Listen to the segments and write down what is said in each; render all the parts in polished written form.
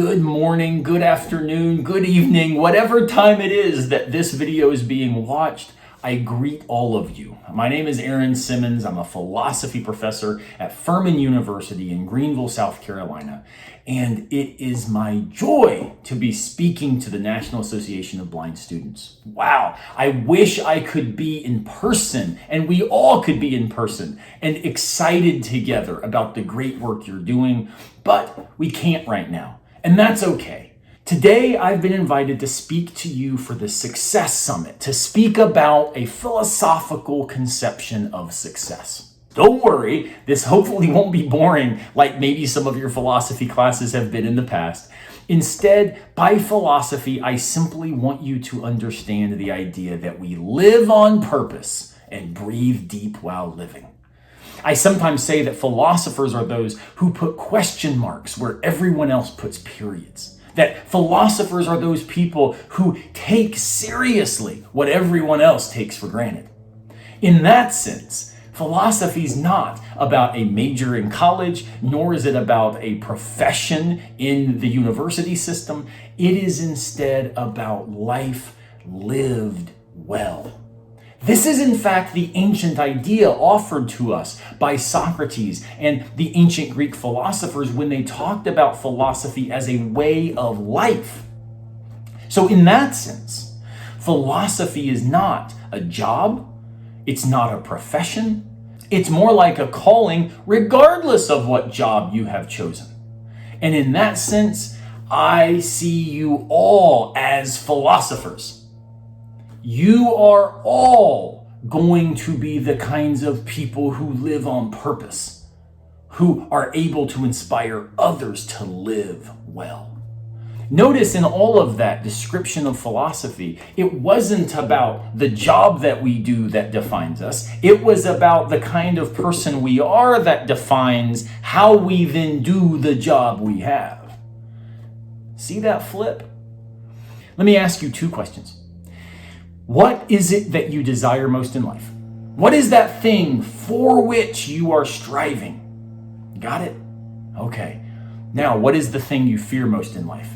good morning, good afternoon, good evening, whatever time it is that this video is being watched. I greet all of you. My name is Simmons. I'm a philosophy professor at Furman University in Greenville, South Carolina. And it is my joy to be speaking to the National Association of Blind Students. Wow, I wish I could be in person, and we all could be in person and excited together about the great work you're doing, but we can't right now, and that's okay. Today, I've been invited to speak to you for the Success Summit, to speak about a philosophical conception of success. Don't worry, this hopefully won't be boring like maybe some of your philosophy classes have been in the past. Instead, by philosophy, I simply want you to understand the idea that we live on purpose and breathe deep while living. I sometimes say that philosophers are those who put question marks where everyone else puts periods. That philosophers are those people who take seriously what everyone else takes for granted. In that sense, philosophy is not about a major in college, nor is it about a profession in the university system. It is instead about life lived well. This is in fact the ancient idea offered to us by Socrates and the ancient Greek philosophers when they talked about philosophy as a way of life. So in that sense, philosophy is not a job, it's not a profession, it's more like a calling regardless of what job you have chosen. And in that sense, I see you all as philosophers. You are all going to be the kinds of people who live on purpose, who are able to inspire others to live well. Notice in all of that description of philosophy, it wasn't about the job that we do that defines us. It was about the kind of person we are that defines how we then do the job we have. See that flip? Let me ask you two questions. What is it that you desire most in life? What is that thing for which you are striving? Got it? Okay. Now, what is the thing you fear most in life?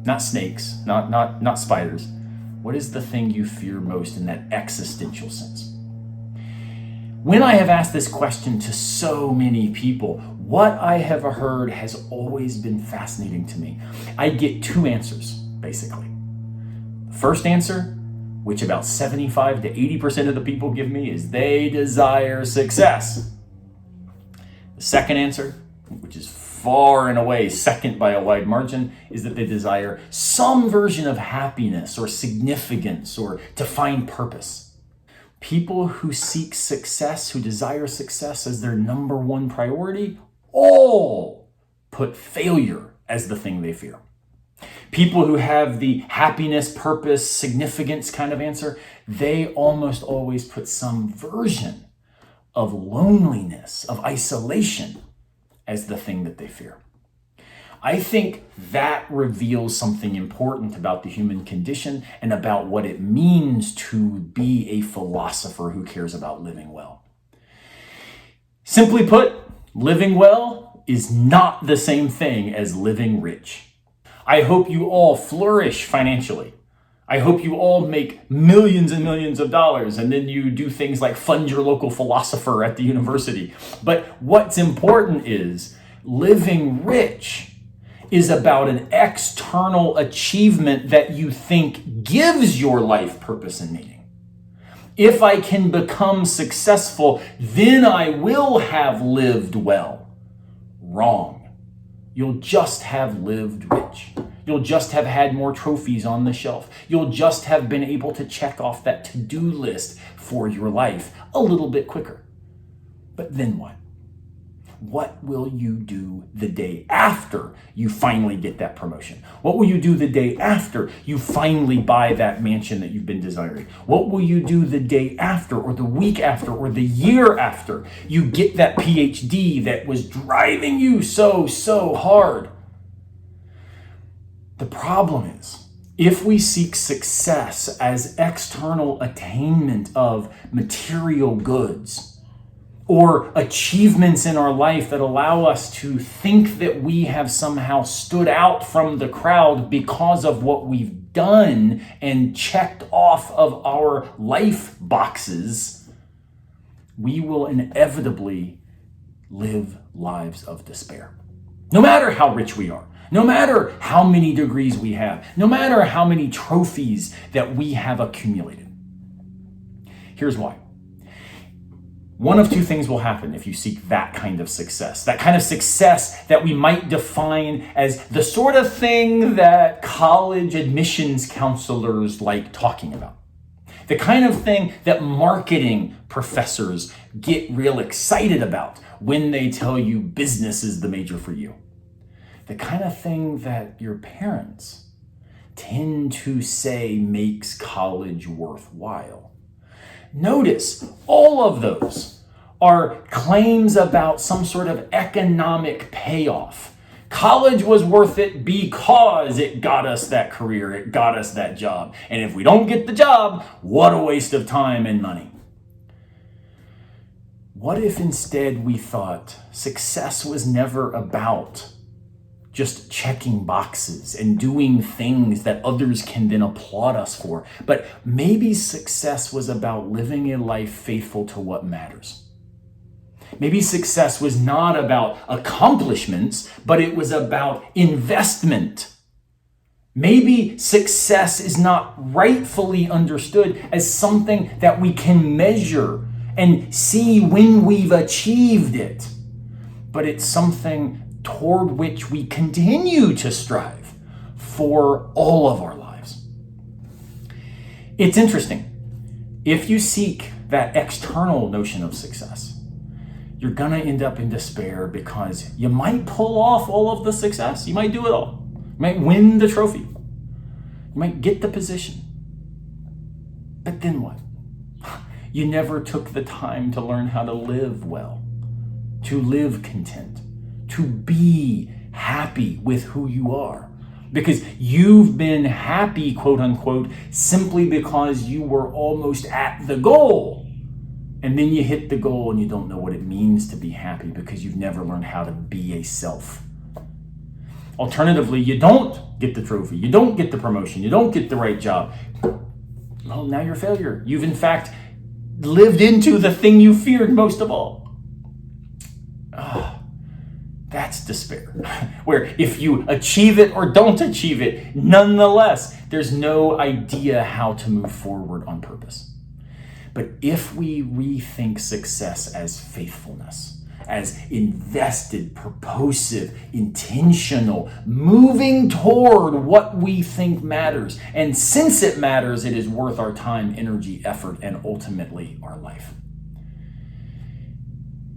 Not snakes, not spiders. What is the thing you fear most in that existential sense? When I have asked this question to so many people, what I have heard has always been fascinating to me. I get two answers, basically. First answer, which about 75 to 80% of the people give me, is they desire success. The second answer, which is far and away second by a wide margin, is that they desire some version of happiness or significance or to find purpose. People who seek success, who desire success as their number one priority, all put failure as the thing they fear. People who have the happiness, purpose, significance kind of answer, they almost always put some version of loneliness, of isolation as the thing that they fear. I think that reveals something important about the human condition and about what it means to be a philosopher who cares about living well. Simply put, living well is not the same thing as living rich. I hope you all flourish financially. I hope you all make millions and millions of dollars and then you do things like fund your local philosopher at the university. But what's important is living rich is about an external achievement that you think gives your life purpose and meaning. If I can become successful, then I will have lived well. Wrong. You'll just have lived rich. You'll just have had more trophies on the shelf. You'll just have been able to check off that to-do list for your life a little bit quicker. But then what? What will you do the day after you finally get that promotion? What will you do the day after you finally buy that mansion that you've been desiring? What will you do the day after or the week after or the year after you get that PhD that was driving you so hard? The problem is, if we seek success as external attainment of material goods, or achievements in our life that allow us to think that we have somehow stood out from the crowd because of what we've done and checked off of our life boxes, we will inevitably live lives of despair. No matter how rich we are, no matter how many degrees we have, no matter how many trophies that we have accumulated. Here's why. One of two things will happen if you seek that kind of success. That kind of success that we might define as the sort of thing that college admissions counselors like talking about. The kind of thing that marketing professors get real excited about when they tell you business is the major for you. The kind of thing that your parents tend to say makes college worthwhile. Notice, all of those are claims about some sort of economic payoff. College was worth it because it got us that career, it got us that job. And if we don't get the job, what a waste of time and money. What if instead we thought success was never about just checking boxes and doing things that others can then applaud us for, but maybe success was about living a life faithful to what matters? Maybe success was not about accomplishments, but it was about investment. Maybe success is not rightfully understood as something that we can measure and see when we've achieved it, but it's something toward which we continue to strive for all of our lives. It's interesting. If you seek that external notion of success, you're going to end up in despair because you might pull off all of the success. You might do it all. You might win the trophy. You might get the position. But then what? You never took the time to learn how to live well, to live content, to be happy with who you are. Because you've been happy, quote unquote, simply because you were almost at the goal. And then you hit the goal and you don't know what it means to be happy because you've never learned how to be a self. Alternatively, you don't get the trophy, you don't get the promotion, you don't get the right job. Well, now you're a failure. You've in fact lived into the thing you feared most of all. That's despair. Where if you achieve it or don't achieve it, nonetheless, there's no idea how to move forward on purpose. But if we rethink success as faithfulness, as invested, purposive, intentional, moving toward what we think matters, and since it matters, it is worth our time, energy, effort, and ultimately our life.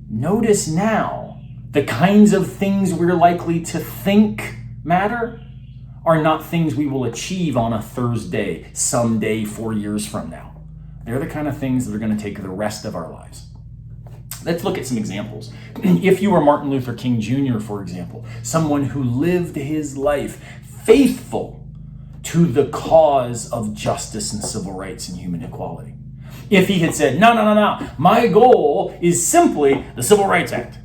Notice now, the kinds of things we're likely to think matter are not things we will achieve on a Thursday, someday, 4 years from now. They're the kind of things that are going to take the rest of our lives. Let's look at some examples. If you were Martin Luther King Jr., for example, someone who lived his life faithful to the cause of justice and civil rights and human equality. If he had said, no, my goal is simply the Civil Rights Act.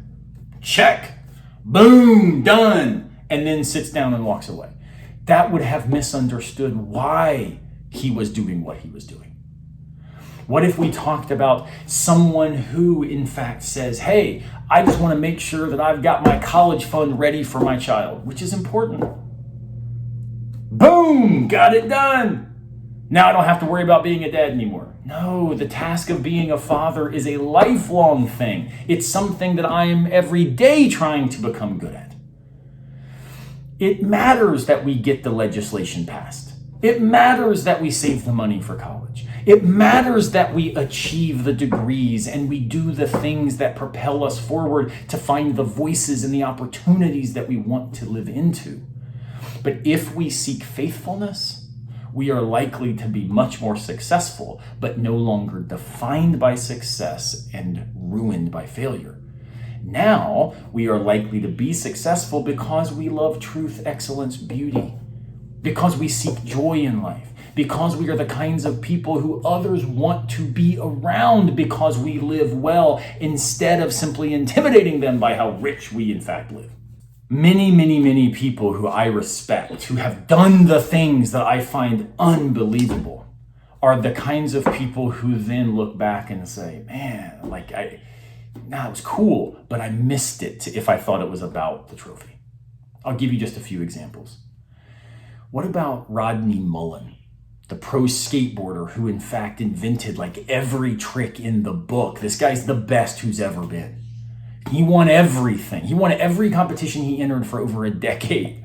Check, boom, done, and then sits down and walks away. That would have misunderstood why he was doing what he was doing. What if we talked about someone who, in fact, says, hey, I just want to make sure that I've got my college fund ready for my child, which is important. Boom, got it done. Now I don't have to worry about being a dad anymore. No, the task of being a father is a lifelong thing. It's something that I am every day trying to become good at. It matters that we get the legislation passed. It matters that we save the money for college. It matters that we achieve the degrees and we do the things that propel us forward to find the voices and the opportunities that we want to live into. But if we seek faithfulness, we are likely to be much more successful, but no longer defined by success and ruined by failure. Now, we are likely to be successful because we love truth, excellence, beauty, because we seek joy in life, because we are the kinds of people who others want to be around because we live well, instead of simply intimidating them by how rich we in fact live. Many, many, many people who I respect, who have done the things that I find unbelievable, are the kinds of people who then look back and say, man, it was cool, but I missed it if I thought it was about the trophy. I'll give you just a few examples. What about Rodney Mullen, the pro skateboarder who in fact invented every trick in the book? This guy's the best who's ever been. He won everything. He won every competition he entered for over a decade.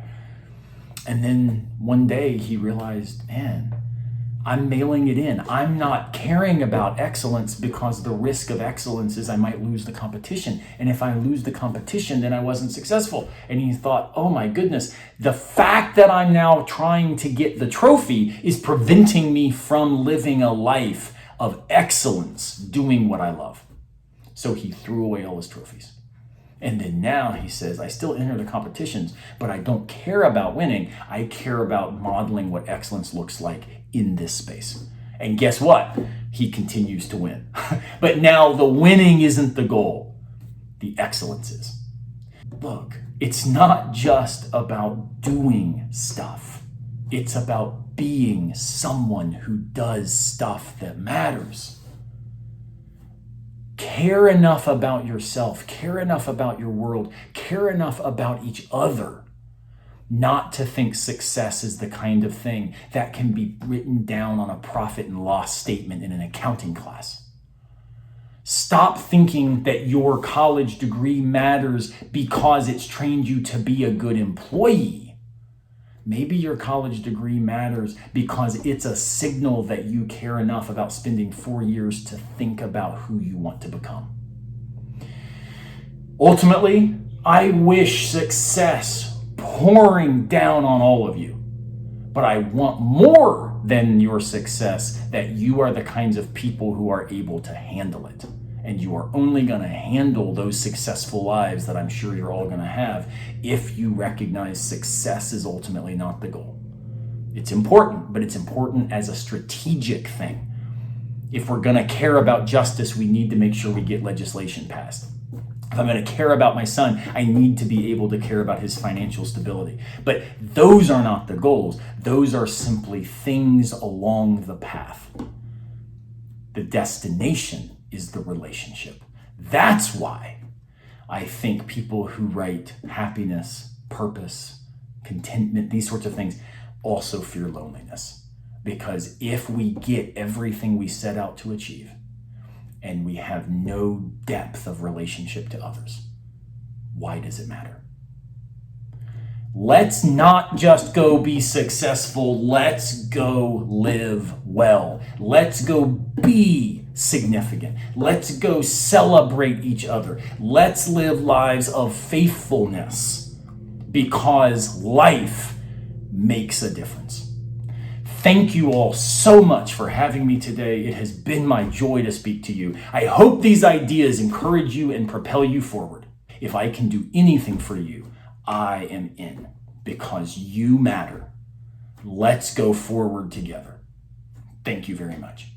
And then one day he realized, man, I'm mailing it in. I'm not caring about excellence because the risk of excellence is I might lose the competition. And if I lose the competition, then I wasn't successful. And he thought, oh my goodness, the fact that I'm now trying to get the trophy is preventing me from living a life of excellence, doing what I love. So he threw away all his trophies. And then now he says, I still enter the competitions, but I don't care about winning. I care about modeling what excellence looks like in this space. And guess what? He continues to win. But now the winning isn't the goal. The excellence is. Look, it's not just about doing stuff. It's about being someone who does stuff that matters. Care enough about yourself, care enough about your world, care enough about each other, not to think success is the kind of thing that can be written down on a profit and loss statement in an accounting class. Stop thinking that your college degree matters because it's trained you to be a good employee. Maybe your college degree matters because it's a signal that you care enough about spending 4 years to think about who you want to become. Ultimately, I wish success pouring down on all of you, but I want more than your success, that you are the kinds of people who are able to handle it. And you are only going to handle those successful lives that I'm sure you're all going to have if you recognize success is ultimately not the goal. It's important, but it's important as a strategic thing. If we're going to care about justice, we need to make sure we get legislation passed. If I'm going to care about my son, I need to be able to care about his financial stability. But those are not the goals. Those are simply things along the path. The destination is the relationship. That's why I think people who write happiness, purpose, contentment, these sorts of things, also fear loneliness. Because if we get everything we set out to achieve and we have no depth of relationship to others, why does it matter? Let's not just go be successful. Let's go live well. Let's go be significant. Let's go celebrate each other. Let's live lives of faithfulness, because life makes a difference. Thank you all so much for having me today. It has been my joy to speak to you. I hope these ideas encourage you and propel you forward. If I can do anything for you, I am in, because you matter. Let's go forward together. Thank you very much.